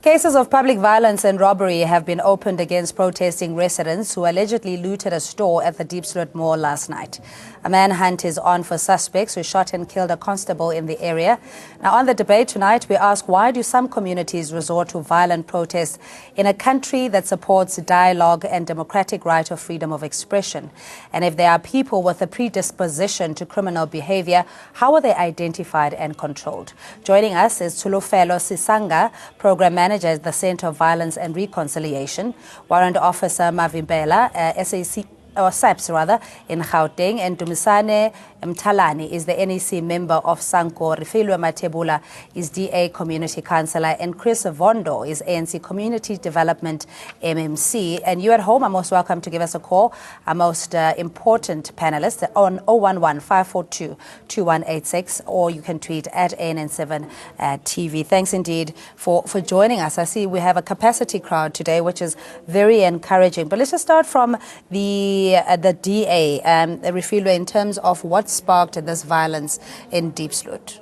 Cases of public violence and robbery have been opened against protesting residents who allegedly looted a store at the Diepsloot Mall last night. A manhunt is on for suspects who shot and killed a constable in the area. Now, on the debate tonight, we ask, why do some communities resort to violent protests in a country that supports dialogue and democratic right of freedom of expression? And if there are people with a predisposition to criminal behavior, how are they identified and controlled? Joining us is Tulufelo Sisanga, Program Manager at the Center of Violence and Reconciliation, Warrant Officer Mavimpela, SAC, or SAPS rather, in Gauteng, and Dumisane Mtalani is the NEC member of Sanko. Refilwe Matebula is DA Community Councillor, and Chris Vondo is ANC Community Development MMC. And you at home are most welcome to give us a call. Our most important panelists on 011-542-2186, or you can tweet at ANN7 TV. Thanks indeed for joining us. I see we have a capacity crowd today, which is very encouraging. But let's just start from the DA, Refilwe, in terms of what sparked this violence in Diepsloot.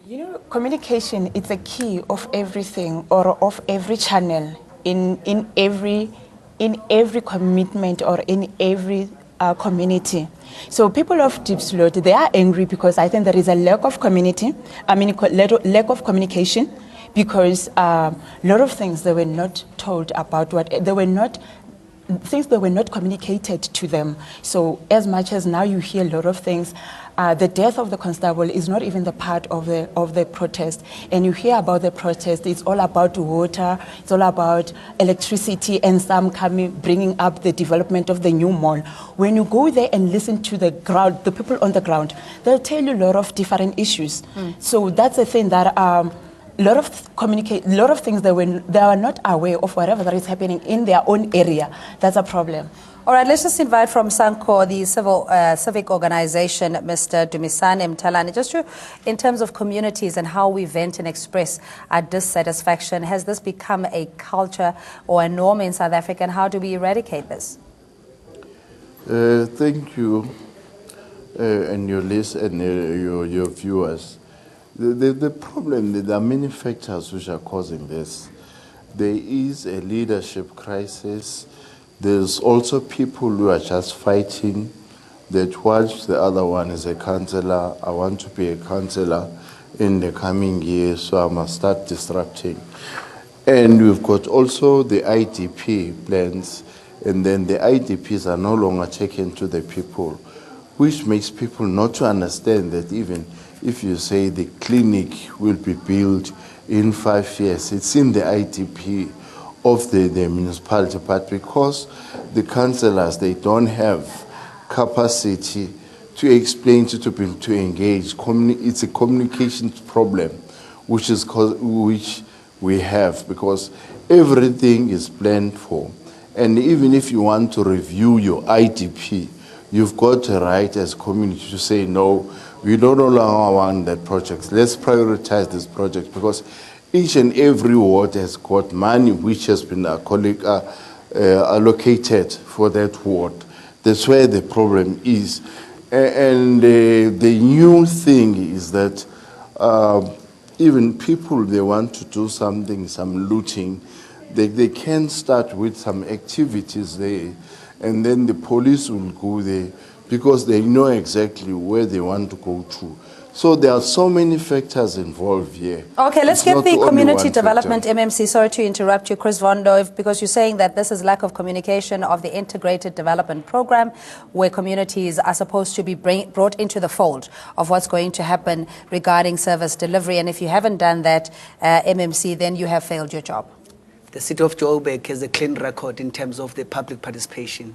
You know, communication is the key of everything, or of every channel in every commitment or in every community. So people of Diepsloot, they are angry because I think there is a lack of lack of communication, because a lot of things they were not told about, things that were not communicated to them. So as much as now you hear a lot of things, the death of the constable is not even the part of the protest. And you hear about the protest, it's all about water, it's all about electricity, and some bringing up the development of the new mall. When you go there and listen to the ground, the people on the ground, they'll tell you a lot of different issues. So that's the thing that a lot of things they are not aware of whatever that is happening in their own area. That's a problem. All right, let's just invite from Sanko, the civic organization, Mr. Dumisane Mtalani, just in terms of communities and how we vent and express our dissatisfaction. Has this become a culture or a norm in South Africa, and how do we eradicate this? Thank you, and your list and your viewers. The problem, there are many factors which are causing this. There is a leadership crisis. There's also people who are just fighting that watch the other one is a councillor. I want to be a councillor in the coming years, so I must start disrupting. And we've got also the IDP plans, and then the IDPs are no longer taken to the people, which makes people not to understand that even if you say the clinic will be built in 5 years, it's in the IDP of the municipality, but because the councillors, they don't have capacity to explain to people to engage, it's a communication problem, which we have, because everything is planned for. And even if you want to review your IDP, you've got a right as a community to say, no, we don't no longer want that project. Let's prioritize this project, because each and every ward has got money which has been allocated for that ward. That's where the problem is. And the new thing is that even people, they want to do something, some looting, they can start with some activities there, and then the police will go there, because they know exactly where they want to go to. So there are so many factors involved here. Okay, let's get the Community Development MMC. Sorry to interrupt you, Chris Vondo, because you're saying that this is lack of communication of the Integrated Development Program, where communities are supposed to be brought into the fold of what's going to happen regarding service delivery. And if you haven't done that, MMC, then you have failed your job. The city of Joburg has a clean record in terms of the public participation.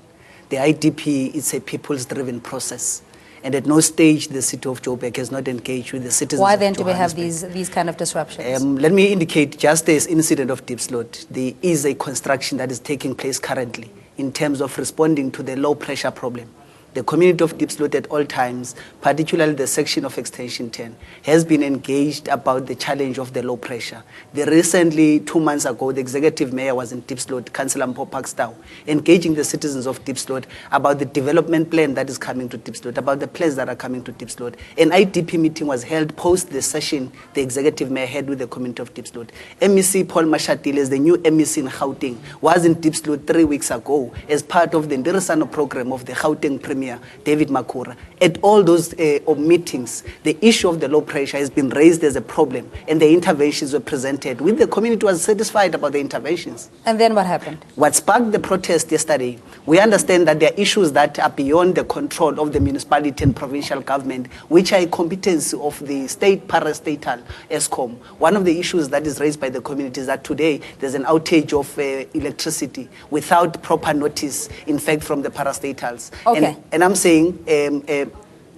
The IDP is a people's-driven process, and at no stage the city of Joburg has not engaged with the citizens. Why then do we have these kind of disruptions? Let me indicate, just this incident of Diepsloot, there is a construction that is taking place currently in terms of responding to the low-pressure problem. The community of Diepsloot at all times, particularly the section of Extension 10, has been engaged about the challenge of the low pressure. Recently, 2 months ago, the executive mayor was in Diepsloot, Councillor Mpho Parkstow, engaging the citizens of Diepsloot about the development plan that is coming to Diepsloot, about the plans that are coming to Diepsloot. An IDP meeting was held post the session the executive mayor had with the community of Diepsloot. MEC Paul Mashatile, the new MEC in Gauteng, was in Diepsloot 3 weeks ago as part of the Ndirisano program of the Gauteng Premier, David Makura. At all those meetings, the issue of the low pressure has been raised as a problem, and the interventions were presented, with the community was satisfied about the interventions. And then what happened? What sparked the protest yesterday, we understand that there are issues that are beyond the control of the municipality and provincial government, which are a competence of the state parastatal ESCOM. One of the issues that is raised by the community is that today there's an outage of electricity without proper notice, in fact, from the parastatals. Okay. And I'm saying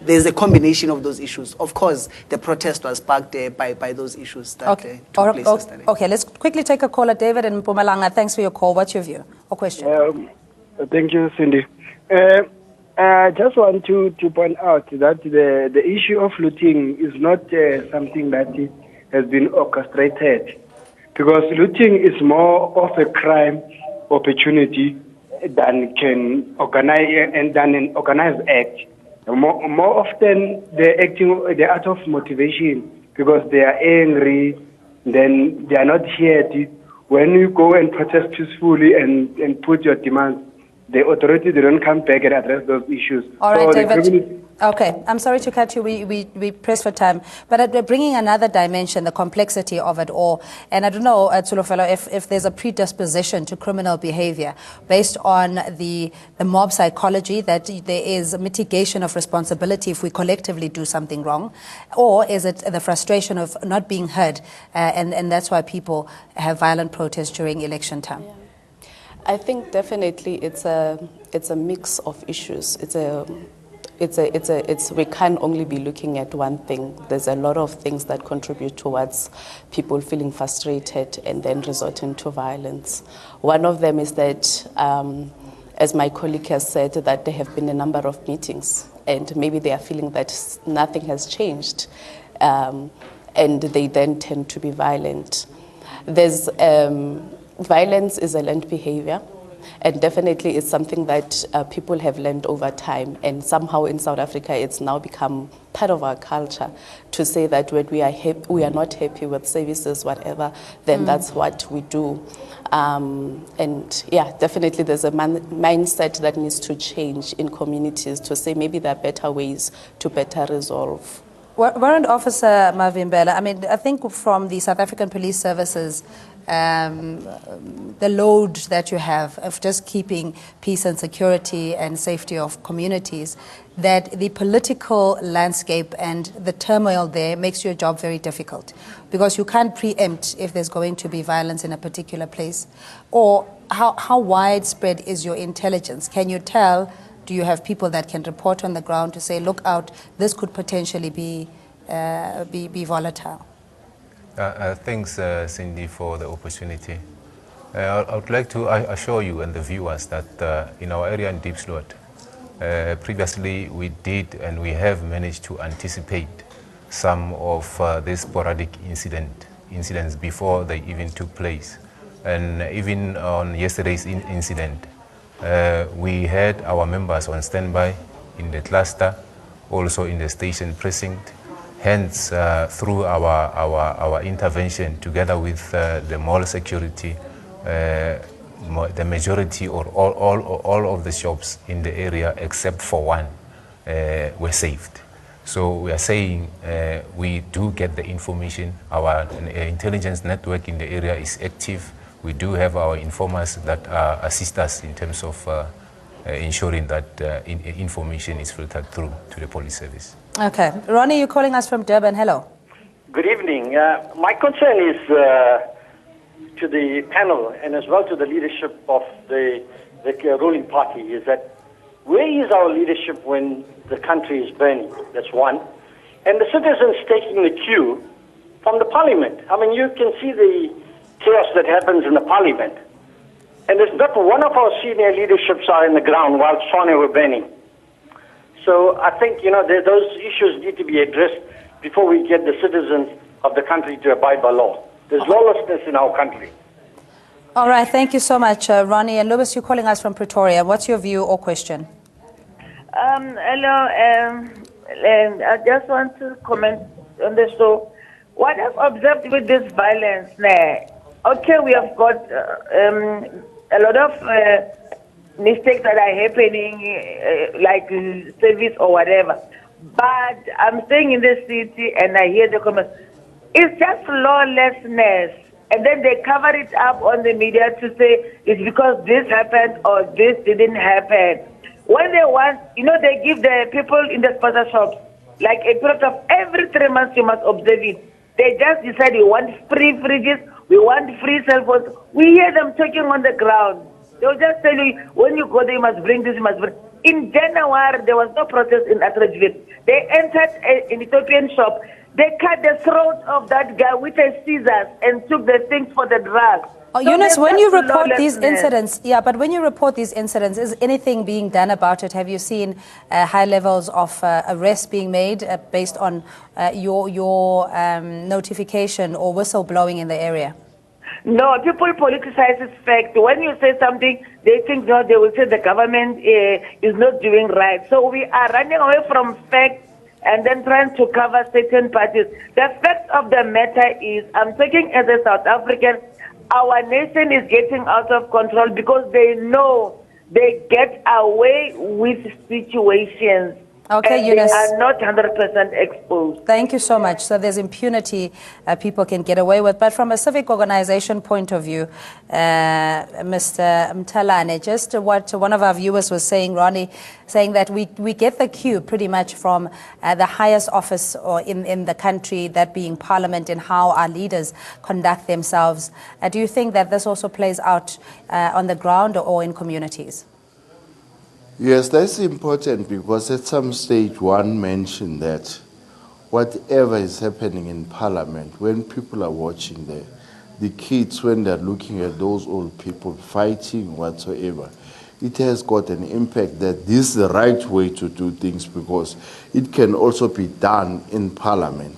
there's a combination of those issues. Of course, the protest was sparked by those issues that took place yesterday. Okay, let's quickly take a caller. David in Mpumalanga, thanks for your call. What's your view or question? Thank you, Cindy. I just want to point out that the issue of looting is not something that has been orchestrated, because looting is more of a crime opportunity than can organize and than an organized act. More often, they're acting out of motivation because they are angry. Then they are not here. When you go and protest peacefully and put your demands, the authority, they don't come back and address those issues. All right, so David. Okay, I'm sorry to cut you. We press for time. But bringing another dimension, the complexity of it all. And I don't know, Tsulofelo, if there's a predisposition to criminal behavior based on the mob psychology, that there is a mitigation of responsibility if we collectively do something wrong, or is it the frustration of not being heard, and that's why people have violent protests during election time? Yeah. I think definitely it's a mix of issues. We can't only be looking at one thing. There's a lot of things that contribute towards people feeling frustrated and then resorting to violence. One of them is that, as my colleague has said, that there have been a number of meetings, and maybe they are feeling that nothing has changed, and they then tend to be violent. There's violence is a learned behavior, and definitely it's something that people have learned over time, and somehow in South Africa it's now become part of our culture to say that when we are not happy with services, whatever, then that's what we do. And yeah, definitely there's a mindset that needs to change in communities to say maybe there are better ways to better resolve. Warrant Officer Mavimbela, I mean, I think from the South African Police Services, the load that you have of just keeping peace and security and safety of communities, that the political landscape and the turmoil there makes your job very difficult, because you can't preempt if there's going to be violence in a particular place. Or how widespread is your intelligence? Can you tell? Do you have people that can report on the ground to say, look out, this could potentially be volatile? Thanks, Cindy, for the opportunity. I would like to assure you and the viewers that in our area in Diepsloot, previously we did and we have managed to anticipate some of these sporadic incidents before they even took place. And even on yesterday's incident, we had our members on standby in the cluster, also in the station precinct. Hence, through our intervention, together with the mall security, the majority or all of the shops in the area, except for one, were saved. So we are saying we do get the information. Our intelligence network in the area is active. We do have our informers that assist us in terms of ensuring that information is filtered through to the police service. Okay. Ronnie, you're calling us from Durban. Hello. Good evening. My concern is to the panel and as well to the leadership of the ruling party, is that where is our leadership when the country is burning? That's one. And the citizens taking the cue from the parliament. I mean, you can see the chaos that happens in the parliament. And there's not one of our senior leaderships are in the ground while Sonia were burning. So I think, those issues need to be addressed before we get the citizens of the country to abide by law. There's lawlessness in our country. All right, thank you so much, Ronnie. And Lewis, you're calling us from Pretoria. What's your view or question? Hello, and I just want to comment on the show. What I've observed with this violence, okay, we have got a lot of mistakes that are happening, like service or whatever. But I'm staying in the city and I hear the comments. It's just lawlessness. And then they cover it up on the media to say it's because this happened or this didn't happen. When they want, they give the people in the sponsor shops, like a period of every 3 months you must observe it. They just decide we want free fridges, we want free cell phones. We hear them talking on the ground. They'll just tell you, when you go there, you must bring this, you must bring. In January, there was no protest in Atteridgeville. They entered an Ethiopian shop. They cut the throat of that guy with a scissors and took the things for the drugs. Oh, so Eunice, when you report these incidents, but when you report these incidents, is anything being done about it? Have you seen high levels of arrests being made based on your notification or whistleblowing in the area? No, people politicize this fact. When you say something, they think, no, they will say the government is not doing right. So we are running away from facts and then trying to cover certain parties. The fact of the matter is, I'm talking as a South African, our nation is getting out of control because they know they get away with situations. Okay, and Eunice. They are not 100% exposed. Thank you so much. So there's impunity people can get away with. But from a civic organization point of view, Mr. Mtalane, just what one of our viewers was saying, Ronnie, saying that we get the cue pretty much from the highest office or in the country, that being Parliament, in how our leaders conduct themselves. Do you think that this also plays out on the ground or in communities? Yes, that's important because at some stage one mentioned that whatever is happening in Parliament, when people are watching the kids, when they're looking at those old people fighting whatsoever, it has got an impact that this is the right way to do things because it can also be done in Parliament.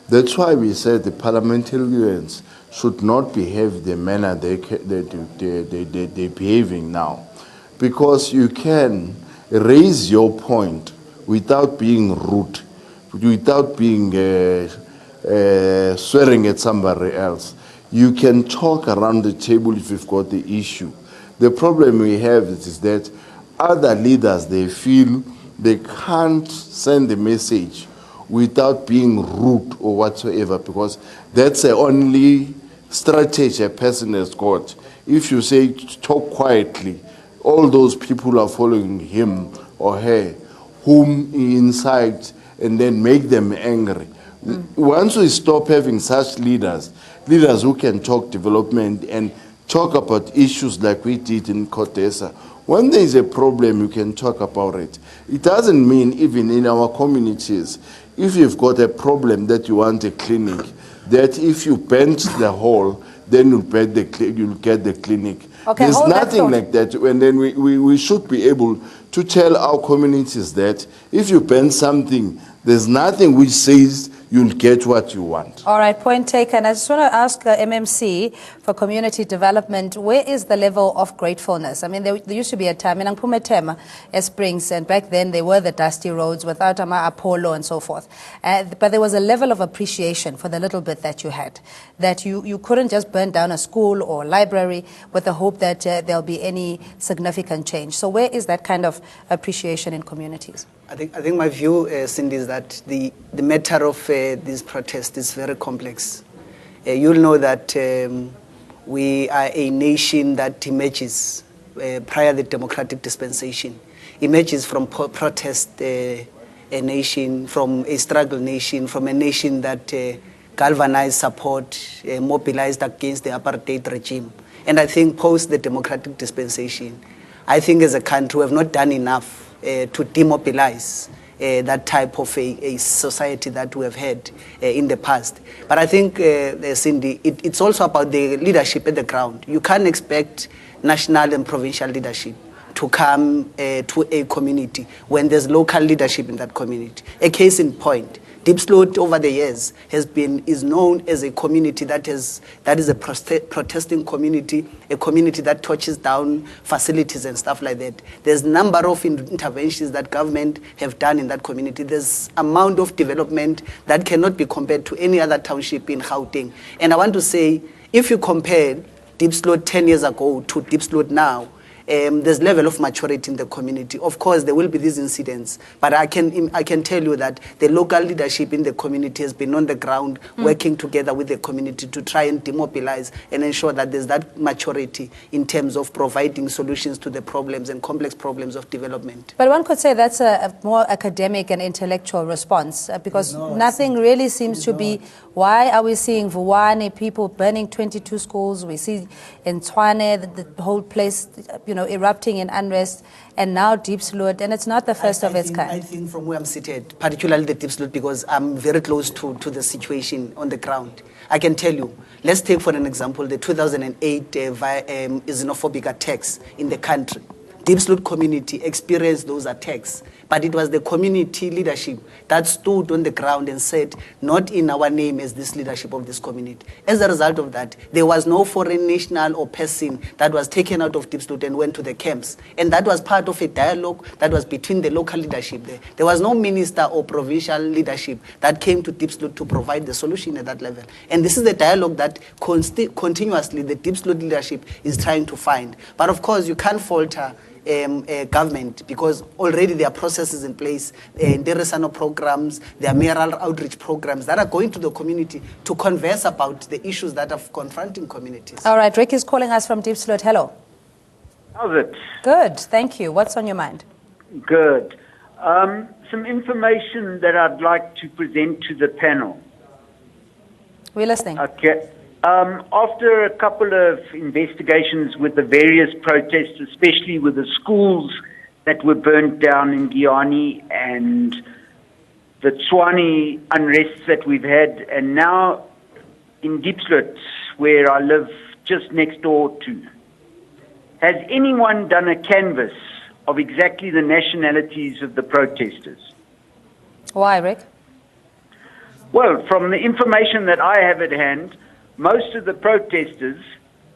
That's why we said the parliamentarians should not behave the manner they're behaving now. Because you can raise your point without being rude, without being swearing at somebody else. You can talk around the table if you've got the issue. The problem we have is that other leaders, they feel they can't send the message without being rude or whatsoever, because that's the only strategy a person has got. If you say talk quietly, all those people are following him or her, whom he incites, and then make them angry. Once we stop having such leaders who can talk development and talk about issues like we did in Kotesa, when there is a problem, you can talk about it. It doesn't mean even in our communities, if you've got a problem that you want a clinic, that if you bend the hole, then you'll get the clinic. Okay, there's nothing like that. And then we should be able to tell our communities that if you bend something, there's nothing which says you'll get what you want. All right, point taken. I just want to ask MMC for community development, where is the level of gratefulness? I mean, there used to be a time in Angpumetema, Springs, and back then there were the dusty roads without Apollo and so forth. But there was a level of appreciation for the little bit that you had, that you couldn't just burn down a school or library with the hope that there'll be any significant change. So where is that kind of appreciation in communities? I think my view, Cindy, is that the matter of this protest is very complex. You'll know that we are a nation that emerges prior to the democratic dispensation, emerges from protest, a nation, from a struggle nation, from a nation that galvanized support, mobilized against the apartheid regime. And I think post the democratic dispensation, I think as a country we have not done enough to demobilize that type of a society that we have had in the past. But I think, Cindy, it's also about the leadership at the ground. You can't expect national and provincial leadership to come to a community when there's local leadership in that community. A case in point, Diepsloot over the years is known as a community that is a protesting community, a community that torches down facilities and stuff like that. There's a number of interventions that government have done in that community. There's amount of development that cannot be compared to any other township in Gauteng. And I want to say, if you compare Diepsloot 10 years ago to Diepsloot now, there's level of maturity in the community. Of course, there will be these incidents, but I can tell you that the local leadership in the community has been on the ground working together with the community to try and demobilize and ensure that there's that maturity in terms of providing solutions to the problems and complex problems of development. But one could say that's a more academic and intellectual response because nothing really seems to be. Why are we seeing Vuwane people burning 22 schools? We see in Tshwane the whole place, erupting in unrest, and now Diepsloot, and it's not the first of its kind. I think from where I'm seated, particularly the Diepsloot, because I'm very close to the situation on the ground, I can tell you, let's take for an example the 2008 xenophobic attacks in the country. Diepsloot community experienced those attacks, but it was the community leadership that stood on the ground and said, not in our name as this leadership of this community. As a result of that, there was no foreign national or person that was taken out of Diepsloot and went to the camps. And that was part of a dialogue that was between the local leadership there. There was no minister or provincial leadership that came to Diepsloot to provide the solution at that level. And this is the dialogue that continuously the Diepsloot leadership is trying to find. But of course, you can't falter government because already there are processes in place. There are no programs, there are mayoral outreach programs that are going to the community to converse about the issues that are confronting communities. All right, Rick is calling us from Diepsloot. Hello. How's it? Good, thank you. What's on your mind? Good. Some information that I'd like to present to the panel. We're listening. Okay. After a couple of investigations with the various protests, especially with the schools that were burnt down in Giyani and the Tshwane unrests that we've had, and now in Diepsloot, where I live just next door to, has anyone done a canvass of exactly the nationalities of the protesters? Why, Rick? Well, from the information that I have at hand, most of the protesters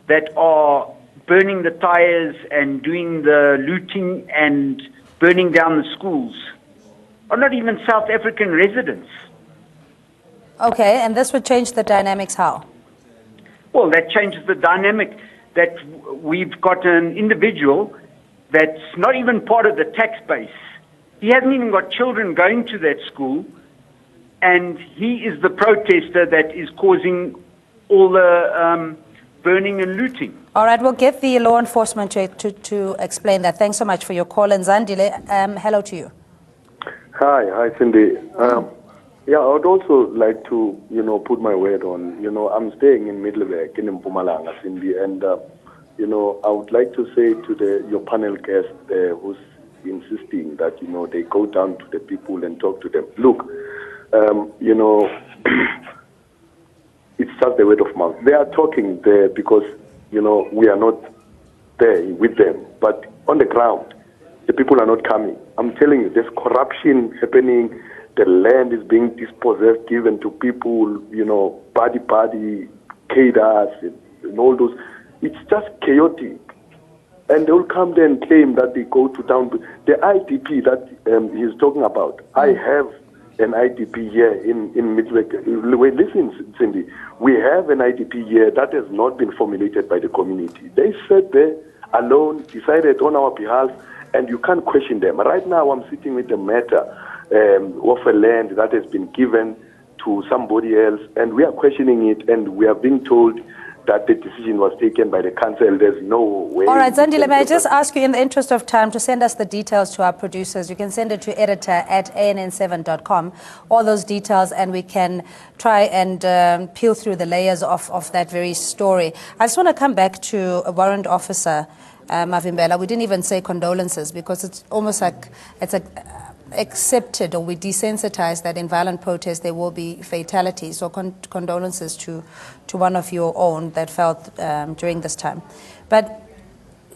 that are burning the tires and doing the looting and burning down the schools are not even South African residents. Okay, and this would change the dynamics how? Well, that changes the dynamic that we've got an individual that's not even part of the tax base. He hasn't even got children going to that school, and he is the protester that is causing all the burning and looting. All right, we'll get the law enforcement to explain that. Thanks so much for your call. And Zandile, hello to you. Hi, Cindy. Yeah, I would also like to, put my word on, I'm staying in Middelburg, in Mpumalanga, Cindy, and, I would like to say to your panel guest who's insisting that, they go down to the people and talk to them. Look, it's just the word of mouth. They are talking there because, we are not there with them. But on the ground, the people are not coming. I'm telling you, there's corruption happening. The land is being dispossessed, given to people, party, cadres, and all those. It's just chaotic. And they will come there and claim that they go to town. The IDP that he's talking about, I have an IDP here in Midway. Listen, Cindy, we have an IDP here that has not been formulated by the community. They sat there alone, decided on our behalf, and you can't question them. Right now, I'm sitting with a matter of a land that has been given to somebody else, and we are questioning it, and we are being told that the decision was taken by the council. There's no way. All right, Zandile, may I just ask you, in the interest of time, to send us the details to our producers? You can send it to editor@ann7.com, all those details, and we can try and peel through the layers of that very story. I just want to come back to a warrant officer, Mavimbela. We didn't even say condolences because it's almost like it's accepted, or we desensitized that in violent protests there will be fatalities. So condolences to one of your own that felt during this time. But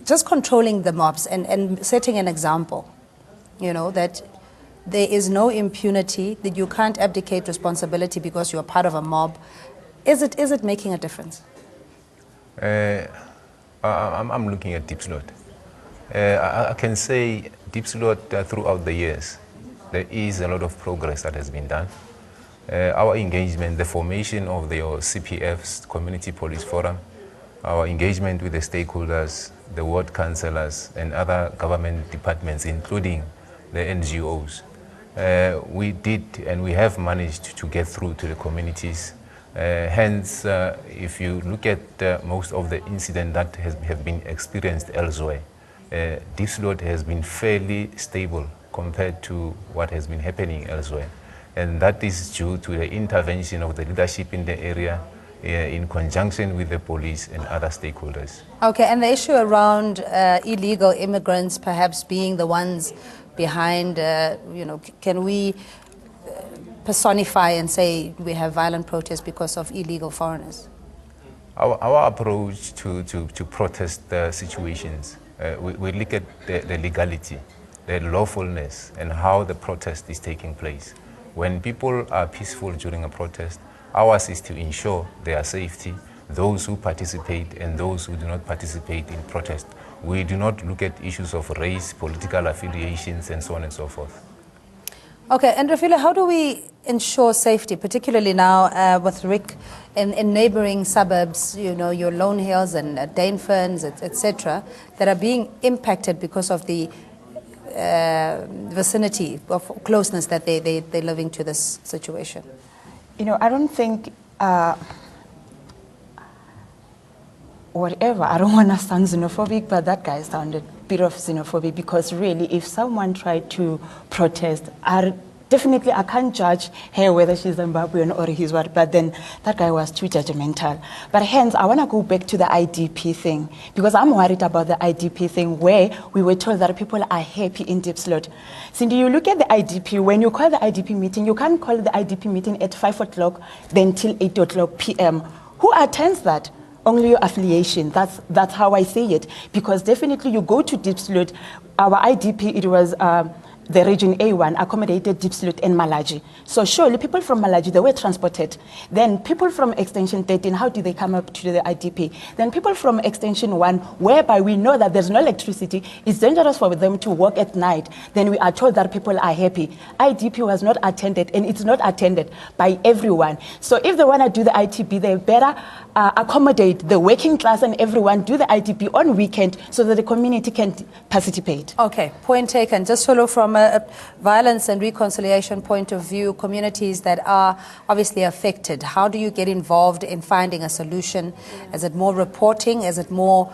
just controlling the mobs and setting an example, that there is no impunity, that you can't abdicate responsibility because you're part of a mob. Is it making a difference? I'm looking at Diepsloot. I can say Diepsloot throughout the years, there is a lot of progress that has been done. Our engagement, the formation of the CPF's Community Police Forum, our engagement with the stakeholders, the ward councillors and other government departments, including the NGOs. We did and we have managed to get through to the communities. Hence, if you look at most of the incidents that have been experienced elsewhere, Diepsloot has been fairly stable compared to what has been happening elsewhere. And that is due to the intervention of the leadership in the area in conjunction with the police and other stakeholders. Okay, and the issue around illegal immigrants perhaps being the ones behind, can we personify and say we have violent protests because of illegal foreigners? Our approach to protest situations, we look at the legality, the lawfulness, and how the protest is taking place. When people are peaceful during a protest, ours is to ensure their safety, those who participate and those who do not participate in protest. We do not look at issues of race, political affiliations, and so on and so forth. Okay, and Refila, how do we ensure safety, particularly now with Rick in neighboring suburbs, your Lone Hills and Daneferns, etc., that are being impacted because of the vicinity of closeness that they're living to this situation? I don't think, whatever, I don't want to sound xenophobic, but that guy sounded a bit of xenophobic, because really, if someone tried to protest, definitely I can't judge her whether she's Zimbabwean or he's what, but then that guy was too judgmental. But hence, I want to go back to the IDP thing, because I'm worried about the IDP thing, where we were told that people are happy in Diepsloot. Cindy, you look at the IDP, when you call the IDP meeting, you can't call the IDP meeting at 5 o'clock, then till 8 o'clock p.m. Who attends that? Only your affiliation. That's how I say it. Because definitely you go to Diepsloot, our IDP, it was the region A1 accommodated Diepsloot and Malaji. So surely people from Malaji, they were transported. Then people from Extension 13, how do they come up to the IDP? Then people from Extension 1, whereby we know that there's no electricity, it's dangerous for them to work at night. Then we are told that people are happy. IDP was not attended, and it's not attended by everyone. So if they want to do the ITP, they better accommodate the working class and everyone, do the ITP on weekend so that the community can participate. Okay, point taken. Just follow from a violence and reconciliation point of view, communities that are obviously affected, how do you get involved in finding a solution? Is it more reporting? Is it more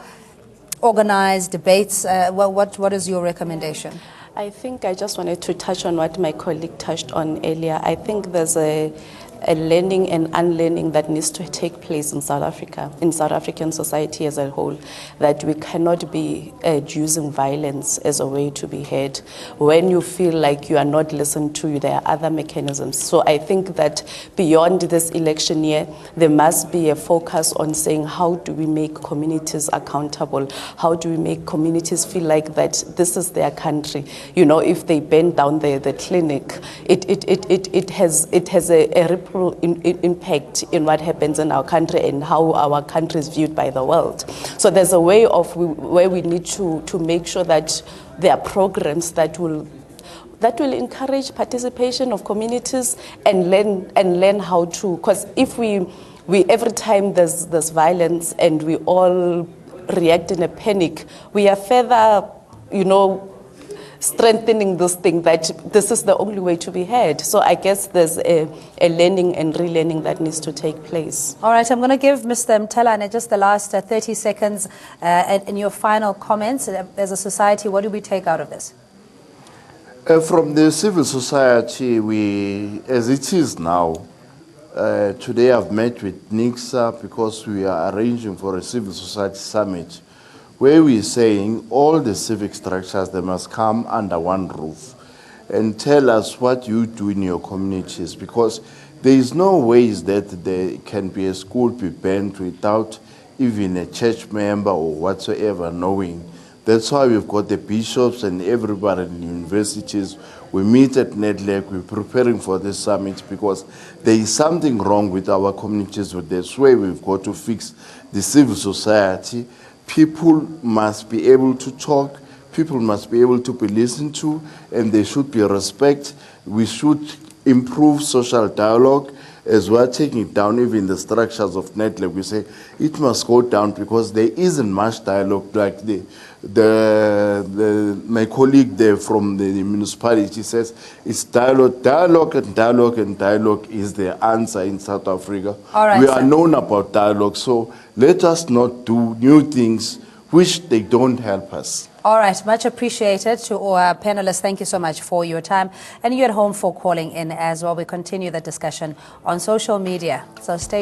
organized debates? What is your recommendation? I think I just wanted to touch on what my colleague touched on earlier. I think there's a learning and unlearning that needs to take place in South Africa, in South African society as a whole, that we cannot be using violence as a way to be heard. When you feel like you are not listened to, there are other mechanisms. So I think that beyond this election year, there must be a focus on saying, how do we make communities accountable? How do we make communities feel like that this is their country? If they burn down the clinic, it has a ripple impact in what happens in our country and how our country is viewed by the world. So there's a way of where we need to make sure that there are programs that will encourage participation of communities and learn how to, because if we every time there's violence and we all react in a panic, we are further strengthening this thing that this is the only way to be heard. So I guess there's a learning and relearning that needs to take place. All right, I'm going to give Mr. Mthalane just the last 30 seconds in your final comments. As a society, what do we take out of this? From the civil society, we, as it is now, today I've met with NICSA because we are arranging for a civil society summit where we're saying all the civic structures, they must come under one roof and tell us what you do in your communities, because there is no ways that there can be a school be banned without even a church member or whatsoever knowing That's why we've got the bishops and everybody in universities. We meet at NEDLAC, we're preparing for this summit because there is something wrong with our communities. That's where we've got to fix the civil society. People must be able to talk, people must be able to be listened to, and there should be respect. We should improve social dialogue. As we're taking down even the structures of NEDLAC, we say it must go down because there isn't much dialogue. Like my colleague there from the municipality says, it's dialogue, dialogue, and dialogue, and dialogue is the answer in South Africa. All right, we are sir. known about dialogue, so let us not do new things which they don't help us. All right, much appreciated to our panelists. Thank you so much for your time. And you at home for calling in as well. We continue the discussion on social media. So stay